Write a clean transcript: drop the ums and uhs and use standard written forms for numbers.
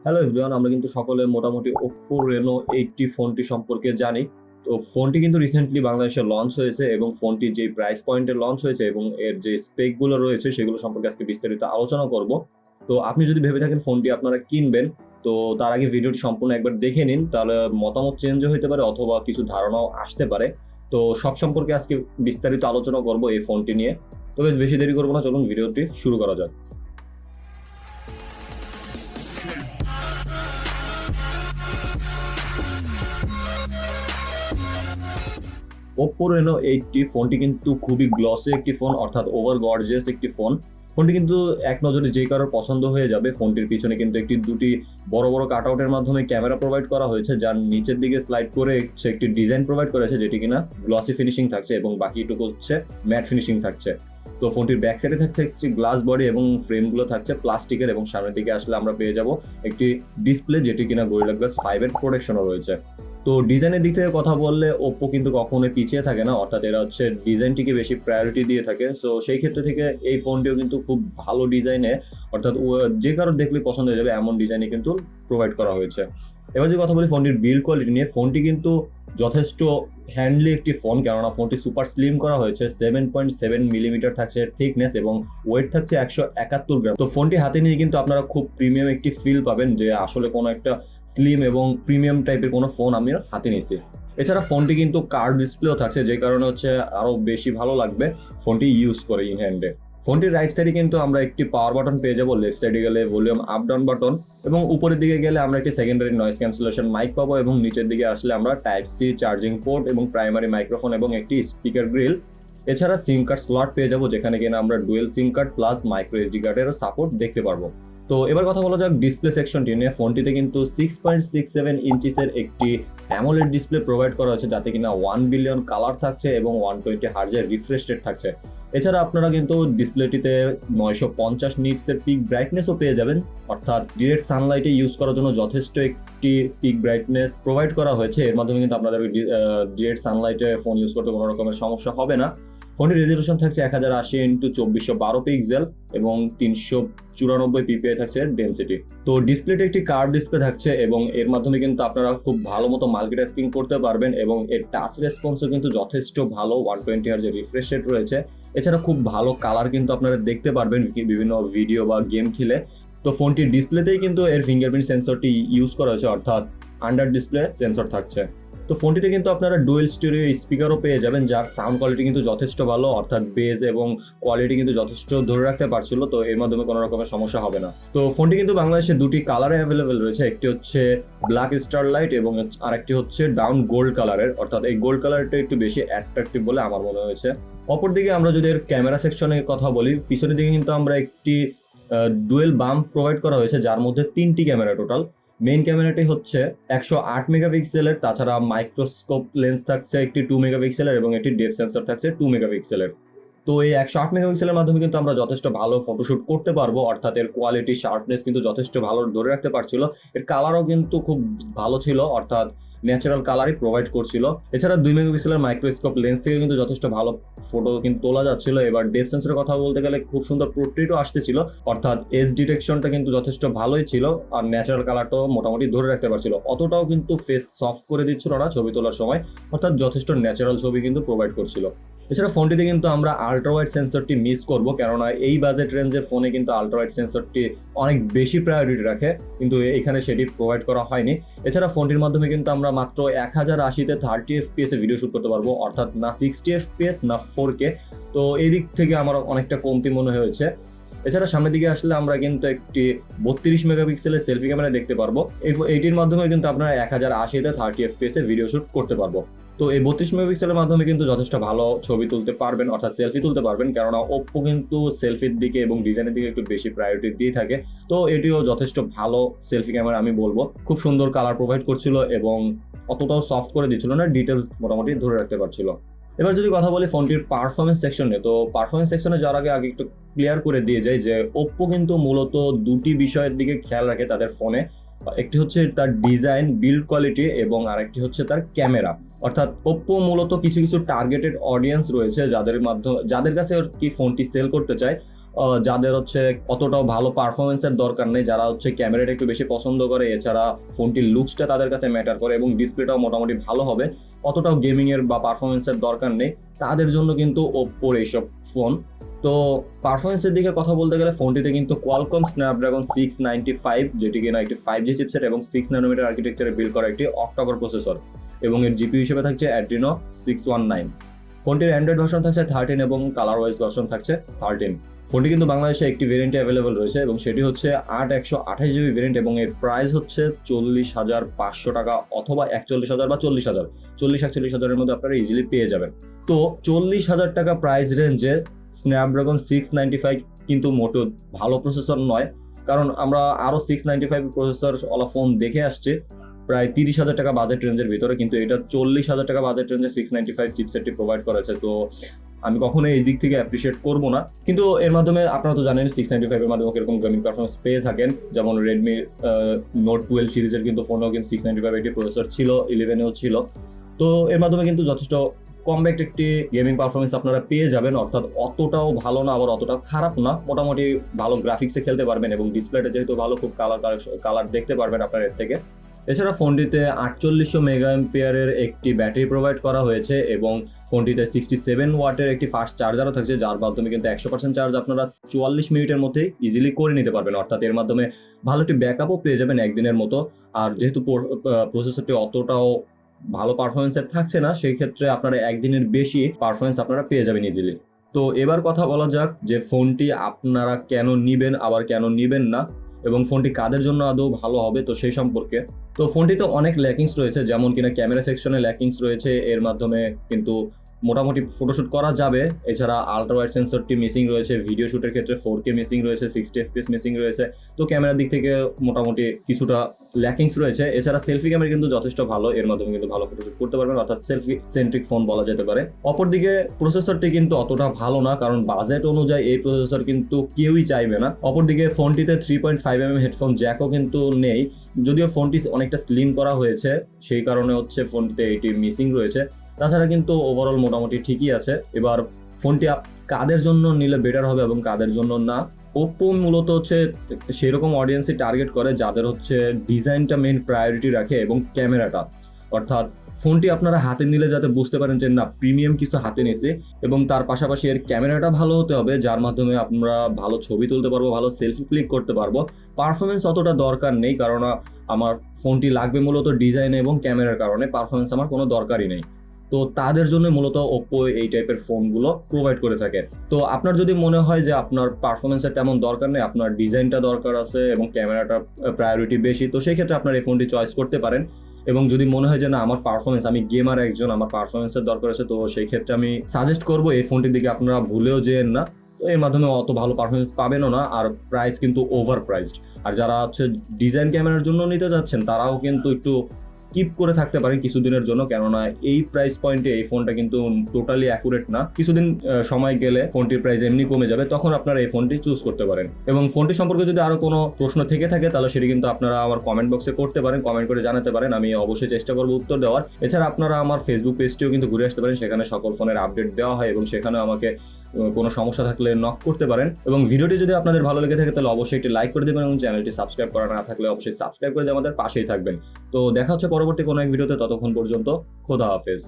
Hello everyone, আমরা কিন্তু সকলে মোটামুটি Oppo Reno8 T ফোনটি সম্পর্কে জানি। তো ফোনটি কিন্তু রিসেন্টলি বাংলাদেশে লঞ্চ হয়েছে এবং ফোনটির যে প্রাইস পয়েন্টে লঞ্চ হয়েছে এবং এর যে স্পেকগুলো রয়েছে সেগুলো সম্পর্কে আজকে বিস্তারিত আলোচনা করব। তো আপনি যদি ভেবে থাকেন ফোনটি আপনারা কিনবেন, তো তার আগে ভিডিওটি সম্পূর্ণ একবার দেখে নিন, তাহলে মতামত চেঞ্জও হতে পারে অথবা কিছু ধারণাও আসতে পারে। তো সব সম্পর্কে আজকে বিস্তারিত আলোচনা করব এই ফোনটি নিয়ে। তো বেশি দেরি করবো না, চলুন ভিডিওটি শুরু করা যাক। Oppo Reno8 T ফোনটি কিন্তু খুবই গ্লসি একটি ফোন, অর্থাৎ ওভার গর্জিয়াস একটি ফোন। ফোনটি কিন্তু এক নজরে যে কারোর পছন্দ হয়ে যাবে। ফোনটির পিছনে কিন্তু দুটি বড় বড় কাটআউটের মাধ্যমে ক্যামেরা প্রোভাইড করা হয়েছে, যার নিচের দিকে স্লাইড করে একটি ডিজাইন প্রোভাইড করেছে যেটি কিনা গ্লসি ফিনিশিং থাকছে এবং বাকিটুকু হচ্ছে ম্যাট ফিনিশিং থাকছে। তো ফোনটির ব্যাক সাইডে থাকছে একটি গ্লাস বডি এবং ফ্রেমগুলো থাকছে প্লাস্টিকের, এবং সামনের দিকে আসলে আমরা পেয়ে যাব একটি ডিসপ্লে যেটি কিনা গরিলা গ্লাস 5 এর প্রোটেকশনও রয়েছে। তো ডিজাইনের দিক থেকে কথা বললে ওপ্পো কিন্তু কখনোই পিছিয়ে থাকে না, অর্থাৎ এরা হচ্ছে ডিজাইনটিকে বেশি প্রায়োরিটি দিয়ে থাকে। সো সেই ক্ষেত্রে থেকে এই ফোনটিও কিন্তু খুব ভালো ডিজাইনে, অর্থাৎ যে কারোর দেখলে পছন্দ হয়ে যাবে এমন ডিজাইনে কিন্তু প্রোভাইড করা হয়েছে। এবার যে কথা বলি ফোনটির বিল্ড কোয়ালিটি নিয়ে, ফোনটি কিন্তু যথেষ্ট হ্যান্ডলি একটি ফোন, কেননা ফোনটি সুপার স্লিম করা হয়েছে। 7.7 মিলিমিটার থাকছে থিকনেস এবং ওয়েট থাকছে 171 গ্রাম। তো ফোনটি হাতে নিয়ে কিন্তু আপনারা খুব প্রিমিয়াম একটি ফিল পাবেন, যে আসলে কোনো একটা স্লিম এবং প্রিমিয়াম টাইপের কোনো ফোন আমি হাতে নিয়েছি। এছাড়া ফোনটি কিন্তু কার্ভ ডিসপ্লেও থাকছে, যে কারণে হচ্ছে আরো বেশি ভালো লাগবে ফোনটি ইউজ করে ইন হ্যান্ডে। ফোনটির রাইট সাইডে কিন্তু আমরা একটি পাওয়ার বাটন পেয়ে যাবো, লেফট সাইডে গেলে ভলিউম আপ ডাউন বাটন, এবং উপরের দিকে গেলে আমরা একটি সেকেন্ডারি নয়েজ ক্যান্সেলেশন মাইক পাবো, এবং নিচের দিকে আসলে আমরা টাইপ সি চার্জিং পোর্ট এবং প্রাইমারি মাইক্রোফোন এবং একটি স্পিকার গ্রিল। এছাড়া সিম কার্ড স্লট পেয়ে যাবো, যেখানে কিনা আমরা ডুয়েল সিম কার্ড প্লাস মাইক্রো এসডি কার্ডের সাপোর্ট দেখতে পারবো। তো এবার কথা বলা যাক ডিসপ্লে সেকশনটি নিয়ে। ফোনটিতে কিন্তু 6.67 ইঞ্চিসের একটি AMOLED ডিসপ্লে প্রোভাইড করা হয়েছে, যাতে কিনা 1 বিলিয়ন কালার থাকছে এবং 120 হার্জের রিফ্রেশ রেট থাকছে। এছাড়া আপনারা কিন্তু ডিসপ্লেটিতে 950 নিটসের পিক ব্রাইটনেসও পেয়ে যাবেন, অর্থাৎ ডিরেক্ট সানলাইটে ইউজ করার জন্য যথেষ্ট একটি পিক ব্রাইটনেস প্রোভাইড করা হয়েছে। এর মাধ্যমে কিন্তু আপনাদের ডিরেক্ট সানলাইটে ফোন ইউজ করতে কোনো রকমের সমস্যা হবে না। ফোনটির রেজলিউশন থাকছে 1080x2412 পিক্সেল এবং 394 পিপিআই থাকছে ডেনসিটি। তো ডিসপ্লেটি একটি কার্ভ ডিসপ্লে থাকছে এবং এর মাধ্যমে কিন্তু আপনারা খুব ভালো মতো মাল্টিটাস্কিং করতে পারবেন, এবং এর টাচ রেসপন্সও কিন্তু যথেষ্ট ভালো। 120 হার্জের রিফ্রেশ রেট রয়েছে। এছাড়া খুব ভালো কালার কিন্তু আপনারা দেখতে পারবেন বিভিন্ন ভিডিও বা গেম খেলে। তো ফোনটির ডিসপ্লেতেই কিন্তু এর ফিঙ্গারপ্রিন্ট সেন্সরটি ইউজ করা হয়েছে, অর্থাৎ আন্ডার ডিসপ্লে সেন্সর থাকছে। তো ফোনটিতে কিন্তু আপনারা ডুয়েল স্টেরিও স্পিকারও পেয়ে যাবেন, যার সাউন্ড কোয়ালিটি কিন্তু যথেষ্ট ভালো, অর্থাৎ বেস এবং কোয়ালিটি কিন্তু যথেষ্ট ধরে রাখতে পারছিল। তো এর মাধ্যমে কোনো রকমের সমস্যা হবে না। তো ফোনটি কিন্তু বাংলাদেশে দুটি কালারে অ্যাভেলেবেল রয়েছে, একটি হচ্ছে ব্ল্যাক স্টারলাইট এবং আরেকটি হচ্ছে ডাউন গোল্ড কালারের, অর্থাৎ এই গোল্ড কালারটা একটু বেশি অ্যাট্রাকটিভ বলে আমার মনে হয়েছে। অপরদিকে আমরা যদি এর ক্যামেরা সেকশনের কথা বলি, পিছনের দিকে কিন্তু আমরা একটি ডুয়েল বাম্প প্রোভাইড করা হয়েছে, যার মধ্যে 3টি ক্যামেরা টোটাল। মেইন ক্যামেরাটি হচ্ছে 108 মেগাপিক্সেলের, তাছাড়া মাইক্রোস্কোপ লেন্স থাকছে একটি 2 মেগাপিক্সেলের এবং একটি ডেপথ সেন্সর থাকছে 2 মেগাপিক্সেলের। তো এই 108 মেগাপিক্সেলের মাধ্যমে কিন্তু আমরা যথেষ্ট ভালো ফটোশুট করতে পারবো, অর্থাৎ এর কোয়ালিটি শার্পনেস কিন্তু যথেষ্ট ভালো ধরে রাখতে পারছিল। এর কালারও কিন্তু খুব ভালো ছিল, অর্থাৎ ন্যাচারাল কালারই প্রোভাইড করছিল। এছাড়া 2 মেগাপিক্সেলের মাইক্রোস্কোপ লেন্স থেকে কিন্তু যথেষ্ট ভালো ফটো কিন্তু তোলা যাচ্ছিল। এবার ডেপথ সেন্সরের কথা বলতে গেলে খুব সুন্দর পোর্ট্রেটও আসতেছিল, অর্থাৎ এজ ডিটেকশনটা কিন্তু যথেষ্ট ভালোই ছিল, আর ন্যাচারাল কালারটাও মোটামুটি ধরে রাখতে পারছিল। অতটাও কিন্তু ফেস সফট করে দিচ্ছিল না ছবি তোলার সময়, অর্থাৎ যথেষ্ট ন্যাচারাল ছবি কিন্তু প্রোভাইড করছিল। এছাড়া ফোনটিতে কিন্তু আমরা আল্ট্রা ওয়াইড সেন্সরটি মিস করব, কেননা এই বাজেট রেঞ্জের ফোনে কিন্তু আল্ট্রা ওয়াইড সেন্সরটি অনেক বেশি প্রায়োরিটি রাখে, কিন্তু এখানে সেটি প্রোভাইড করা হয়নি। এছাড়া ফোনটির মাধ্যমে কিন্তু আমরা মাত্র 1080তে 30 FPS এ ভিডিও শুট করতে পারবো, অর্থাৎ না 60 FPS না 4K। তো এই দিক থেকে আমার অনেকটা কমতি মনে হয়েছে। এছাড়া সামনের দিকে আসলে আমরা কিন্তু একটি 32 মেগাপিক্সেলের সেলফি ক্যামেরা দেখতে পারবো। এইটির মাধ্যমে কিন্তু আপনারা 1080তে 30 FPS এ ভিডিও শুট করতে পারবো। তো এই 32 মেগাপিক্সেলের মাধ্যমে কিন্তু যথেষ্ট ভালো ছবি তুলতে পারবেন, অর্থাৎ সেলফি তুলতে পারবেন, কেননা ওপ্পো কিন্তু সেলফির দিকে এবং ডিজাইনের দিকে একটু বেশি প্রায়োরিটি দিয়ে থাকে। তো এটিও যথেষ্ট ভালো সেলফি ক্যামেরা আমি বলবো। খুব সুন্দর কালার প্রোভাইড করছিল এবং অতটাও সফট করে দিচ্ছিল না, ডিটেলস মোটামুটি ধরে রাখতে পারছিল। এবার যদি কথা বলি ফোনটির পারফরমেন্স সেকশনে, তো পারফরমেন্স সেকশনে যাওয়ার আগে একটু ক্লিয়ার করে দিয়ে যায় যে ওপ্পো কিন্তু মূলত দুটি বিষয়ের দিকে খেয়াল রাখে তাদের ফোনে। একটি হচ্ছে তার ডিজাইন বিল্ড কোয়ালিটি এবং আরেকটি হচ্ছে তার ক্যামেরা। অর্থাৎ ওপ্পো মূলত কিছু টার্গেটেড অডিয়েন্স রয়েছে যাদের কাছে কি ফোনটি সেল করতে চায়, যাদের হচ্ছে অতটাও ভালো পারফরমেন্সের দরকার নেই, যারা হচ্ছে ক্যামেরাটা একটু বেশি পছন্দ করে, এছাড়া ফোনটির লুকসটা তাদের কাছে ম্যাটার করে এবং ডিসপ্লেটাও মোটামুটি ভালো হবে, অতটাও গেমিং এর বা পারফরমেন্সের দরকার নেই, তাদের জন্য কিন্তু ওপ্পোর এইসব ফোন। তো পারফরমেন্সের দিকে কথা বলতে গেলে ফোনটিতে কিন্তু কোয়ালকম স্ন্যাপড্রাগন 695, যেটি কিনা একটি 5G চিপসেট এবং 6 ন্যানোমিটার আর্কিটেকচারে বিল্ড করা একটি অক্টা-কোর প্রসেসর, এবং এর জিপিইউ হিসেবে থাকছে Adreno 619। ফোনটির অ্যান্ড্রয়েড ভার্সন থাকছে 13 এবং কালার ওয়াইজ ভার্সন থাকছে 13। ফোনটি কিন্তু বাংলাদেশে একটি ভেরিয়েন্টে অ্যাভেলেবল রয়েছে এবং সেটি হচ্ছে 8/128GB ভেরিয়েন্ট, এবং এর প্রাইস হচ্ছে 40,500 টাকা অথবা 41,000 বা 40,000, 40-41,000-এর মধ্যে আপনারা ইজিলি পেয়ে যাবেন। তো 40,000 টাকা প্রাইস রেঞ্জে স্ন্যাপড্রাগন 695 কিন্তু মোটেও ভালো প্রসেসর নয়, কারণ আমরা আরও 695 প্রসেসর ওলা ফোন দেখে আসছি প্রায় 30,000 টাকা বাজেট রেঞ্জের ভিতরে, কিন্তু এটা 40,000 টাকা বাজেট রেঞ্জে 695 চিপসেটটি প্রোভাইড করেছে। তো আমি কখনো এই দিক থেকে অ্যাপ্রিসিয়েট করবো না, কিন্তু এর মাধ্যমে আপনারা তো জানেন 695 এর মাধ্যমে কিরকম গেমিং পারফরমেন্স পেয়ে থাকেন, যেমন রেডমি নোট 12 সিরিজের কিন্তু ফোনেও কিন্তু 695 একটি প্রসেসর ছিল, 11এও ছিল। তো এর মাধ্যমে কিন্তু যথেষ্ট কমব্যাক্ট একটি গেমিং পারফরমেন্স আপনারা পেয়ে যাবেন, অর্থাৎ অতটাও ভালো না আবার অতটাও খারাপ না, মোটামুটি ভালো গ্রাফিক্সে খেলতে পারবেন এবং ডিসপ্লেটা যেহেতু ভালো, খুব কালার দেখতে পারবেন আপনার এর থেকে। এছাড়া ফোনটিতে 4800 মেগাঅ্যাম্পিয়ারের একটি ব্যাটারি প্রোভাইড করা হয়েছে এবং ফোনটিতে 67 ওয়াটের একটি ফাস্ট চার্জারও থাকছে, যার মাধ্যমে কিন্তু 100% চার্জ আপনারা 44 মিনিটের মধ্যে ইজিলি করে নিতে পারবেন, অর্থাৎ এর মাধ্যমে ভালো একটি ব্যাকআপও পেয়ে যাবেন একদিনের মতো। আর যেহেতু প্রসেসরটি অতটাও ভালো পারফরমেন্সের থাকছে না, সেই ক্ষেত্রে আপনারা একদিনের বেশি পারফরমেন্স আপনারা পেয়ে যাবেন ইজিলি। তো এবার কথা বলা যাক যে ফোনটি আপনারা কেন নিবেন আবার কেন নিবেন না, এবং ফোনটি কাদের জন্য আদৌ ভালো হবে তো সেই সম্পর্কে। তো ফোনটিতে অনেক ল্যাকিংস রয়েছে, যেমন কিনা ক্যামেরা সেকশনে ল্যাকিংস রয়েছে, এর মাধ্যমে কিন্তু মোটামুটি ফটোশুট করা যাবে। এছাড়া আল্ট্রা ওয়াইড সেন্সরটি মিসিং রয়েছে, ভিডিও শুটের ক্ষেত্রে 4K মিসিং রয়েছে, 60 FPS মিসিং রয়েছে। তো ক্যামেরার দিক থেকে মোটামুটি কিছুটা ল্যাকিংস রয়েছে। এছাড়া সেলফি ক্যামেরা কিন্তু যথেষ্ট ভালো, এর মাধ্যমে কিন্তু ভালো ফটোশুট করতে পারবেন, অর্থাৎ সেলফি সেন্ট্রিক ফোন বলা যেতে পারে। অপরদিকে প্রসেসরটি কিন্তু অতটা ভালো না, কারণ বাজেট অনুযায়ী এই প্রসেসর কিন্তু কেউই চাইবে না। অপরদিকে ফোনটিতে 3.5mm হেডফোন জ্যাকও কিন্তু নেই, যদিও ফোনটি অনেকটা স্লিম করা হয়েছে, সেই কারণে হচ্ছে ফোনটিতে এটি মিসিং রয়েছে। তাছাড়া কিন্তু ওভারঅল মোটামুটি ঠিকই আছে। এবার ফোনটি কাদের জন্য নিলে বেটার হবে এবং কাদের জন্য না, ওপ্পো মূলত হচ্ছে সেরকম অডিয়েন্সই টার্গেট করে যাদের হচ্ছে ডিজাইনটা মেইন প্রায়োরিটি রাখে এবং ক্যামেরাটা, অর্থাৎ ফোনটি আপনারা হাতে নিলে যাতে বুঝতে পারেন যে না প্রিমিয়াম কিছু হাতে নিছে, এবং তার পাশাপাশি এর ক্যামেরাটা ভালো হতে হবে, যার মাধ্যমে আমরা ভালো ছবি তুলতে পারবো, ভালো সেলফি ক্লিক করতে পারবো। পারফরমেন্স অতটা দরকার নেই, কারণ আমার ফোনটি লাগবে মূলত ডিজাইন এবং ক্যামেরার কারণে, পারফরমেন্স আমার কোনো দরকারই নেই। তো তাদের জন্য মূলত ওপ্পো এই টাইপের ফোনগুলো প্রোভাইড করে থাকে। তো আপনার যদি মনে হয় যে আপনার পারফরমেন্সের তেমন দরকার নেই, আপনার ডিজাইনটা দরকার আছে এবং ক্যামেরাটা প্রায়োরিটি বেশি, তো সেই ক্ষেত্রে আপনার এই ফোনটি চয়েস করতে পারেন। এবং যদি মনে হয় যে না আমার পারফরমেন্স, আমি গেমার একজন, আমার পারফরমেন্সের দরকার আছে, তো সেই ক্ষেত্রে আমি সাজেস্ট করবো এই ফোনটির দিকে আপনারা ভুলেও যেন না। তো এর মাধ্যমে অত ভালো পারফরমেন্স পাবেনও না, আর প্রাইস কিন্তু ওভার প্রাইসড। আর যারা হচ্ছে ডিজাইন ক্যামেরার জন্য নিতে যাচ্ছেন তারাও কিন্তু একটু স্কিপ করে থাকতে পারেন কিছুদিনের জন্য, কেননা এই প্রাইস পয়েন্টে এই ফোনটা কিন্তু টোটালি অ্যাকুরেট না। কিছুদিন সময় গেলে ফোনটির প্রাইস এমনি কমে যাবে, তখন আপনারা এই ফোনটি চুজ করতে পারেন। এবং ফোনটি সম্পর্কে যদি আরো কোনো প্রশ্ন থেকে থাকে তাহলে সেটি কিন্তু আপনারা আমার কমেন্ট বক্সে করতে পারেন, কমেন্ট করে জানাতে পারেন, আমি অবশ্যই চেষ্টা করবো উত্তর দেওয়ার। এছাড়া আপনারা আমার ফেসবুক পেজটিও কিন্তু ঘুরে আসতে পারেন, সেখানে সকল ফোনের আপডেট দেওয়া হয় এবং সেখানে আমাকে কোনো সমস্যা থাকলে নক করতে পারেন। এবং ভিডিওটি যদি আপনাদের ভালো লেগে থাকে তাহলে অবশ্যই একটি লাইক করে দেবেন এবং চ্যানেলটি সাবস্ক্রাইব করা না থাকলে অবশ্যই সাবস্ক্রাইব করে আমাদের পাশেই থাকবেন। তো দেখা হচ্ছে পরবর্তী কোনো এক ভিডিওতে, ততক্ষণ পর্যন্ত খোদা হাফেজ।